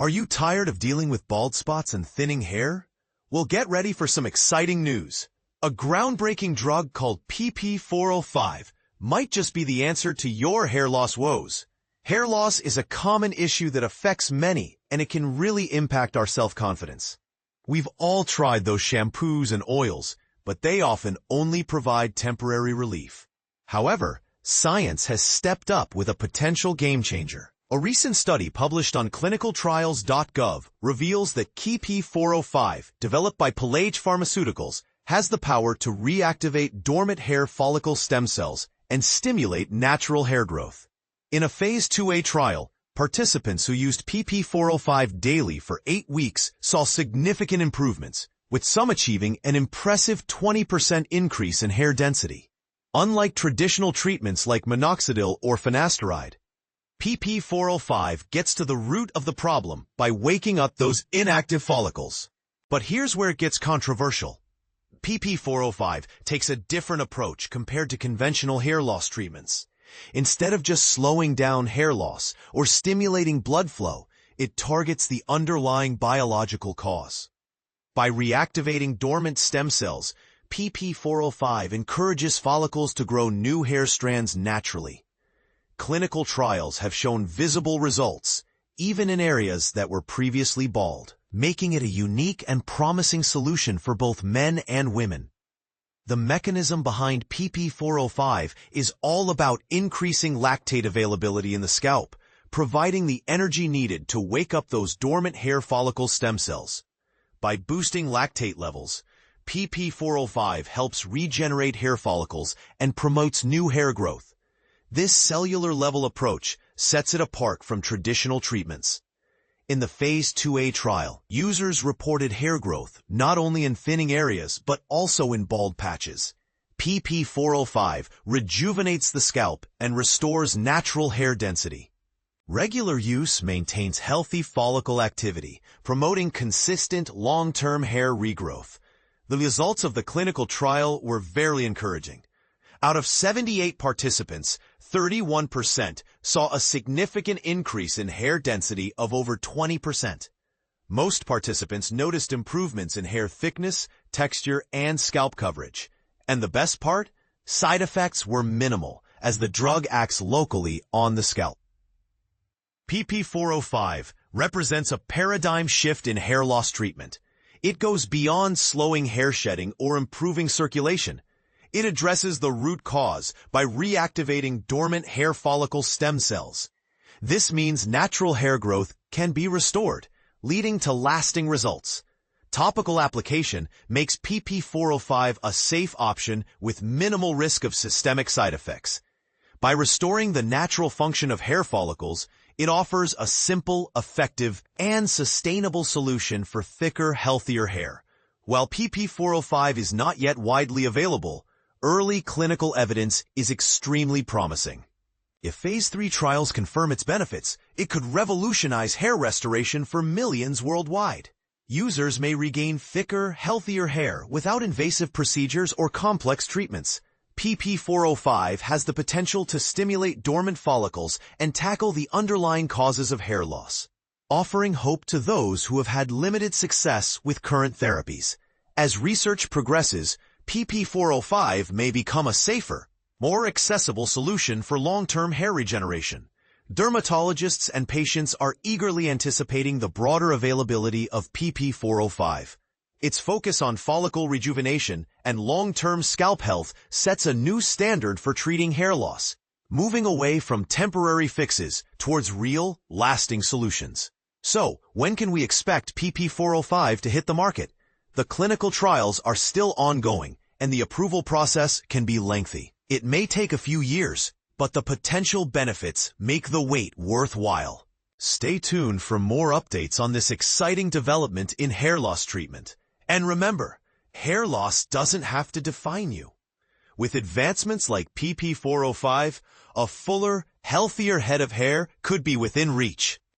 Are you tired of dealing with bald spots and thinning hair? Well, get ready for some exciting news. A groundbreaking drug called PP405 might just be the answer to your hair loss woes. Hair loss is a common issue that affects many, and it can really impact our self-confidence. We've all tried those shampoos and oils, but they often only provide temporary relief. However, science has stepped up with a potential game-changer. A recent study published on clinicaltrials.gov reveals that PP405, developed by Pelage Pharmaceuticals, has the power to reactivate dormant hair follicle stem cells and stimulate natural hair growth. In a Phase 2A trial, participants who used PP405 daily for 8 weeks saw significant improvements, with some achieving an impressive 20% increase in hair density. Unlike traditional treatments like minoxidil or finasteride, PP405 gets to the root of the problem by waking up those inactive follicles. But here's where it gets controversial. PP405 takes a different approach compared to conventional hair loss treatments. Instead of just slowing down hair loss or stimulating blood flow, it targets the underlying biological cause. By reactivating dormant stem cells, PP405 encourages follicles to grow new hair strands naturally. Clinical trials have shown visible results, even in areas that were previously bald, making it a unique and promising solution for both men and women. The mechanism behind PP405 is all about increasing lactate availability in the scalp, providing the energy needed to wake up those dormant hair follicle stem cells. By boosting lactate levels, PP405 helps regenerate hair follicles and promotes new hair growth. This cellular-level approach sets it apart from traditional treatments. In the Phase 2A trial, users reported hair growth not only in thinning areas but also in bald patches. PP405 rejuvenates the scalp and restores natural hair density. Regular use maintains healthy follicle activity, promoting consistent long-term hair regrowth. The results of the clinical trial were very encouraging. Out of 78 participants, 31% saw a significant increase in hair density of over 20%. Most participants noticed improvements in hair thickness, texture, and scalp coverage. And the best part? Side effects were minimal, as the drug acts locally on the scalp. PP405 represents a paradigm shift in hair loss treatment. It goes beyond slowing hair shedding or improving circulation. It addresses the root cause by reactivating dormant hair follicle stem cells. This means natural hair growth can be restored, leading to lasting results. Topical application makes PP405 a safe option with minimal risk of systemic side effects. By restoring the natural function of hair follicles, it offers a simple, effective, and sustainable solution for thicker, healthier hair. While PP405 is not yet widely available, early clinical evidence is extremely promising. If Phase 3 trials confirm its benefits, it could revolutionize hair restoration for millions worldwide. Users may regain thicker, healthier hair without invasive procedures or complex treatments. PP405 has the potential to stimulate dormant follicles and tackle the underlying causes of hair loss, offering hope to those who have had limited success with current therapies. As research progresses, PP405 may become a safer, more accessible solution for long-term hair regeneration. Dermatologists and patients are eagerly anticipating the broader availability of PP405. Its focus on follicle rejuvenation and long-term scalp health sets a new standard for treating hair loss, moving away from temporary fixes towards real, lasting solutions. So, when can we expect PP405 to hit the market? The clinical trials are still ongoing, and the approval process can be lengthy. It may take a few years, but the potential benefits make the wait worthwhile. Stay tuned for more updates on this exciting development in hair loss treatment. And remember, hair loss doesn't have to define you. With advancements like PP405, a fuller, healthier head of hair could be within reach.